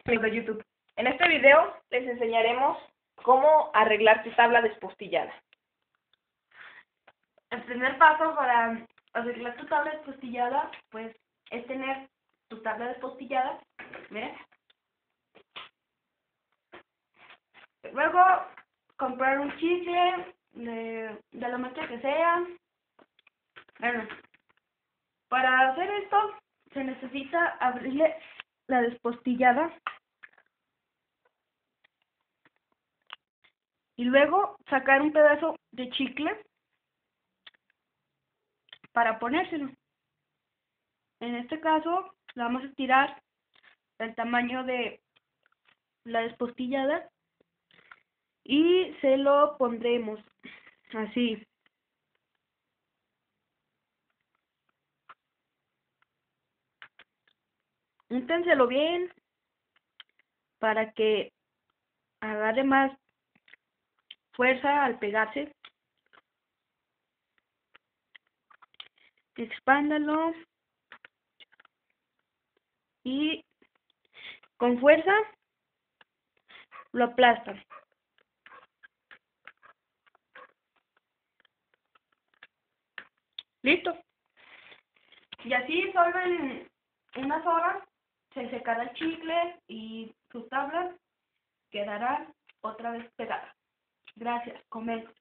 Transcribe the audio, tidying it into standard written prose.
de YouTube. En este video les enseñaremos cómo arreglar tu tabla despostillada. El primer paso para arreglar tu tabla despostillada, pues, es tener tu tabla despostillada. Miren. Luego, comprar un chicle de la marca que sea. Bueno, para hacer esto, se necesita abrirle la despostillada y luego sacar un pedazo de chicle para ponérselo. En este caso, la vamos a estirar el tamaño de la despostillada y se lo pondremos así. Úntenselo bien para que agarre más fuerza al pegarse. Expándalo y con fuerza lo aplastan. Listo. Y así solo en unas horas se secará el chicle y su tabla quedará otra vez pegada. Gracias. Comenten.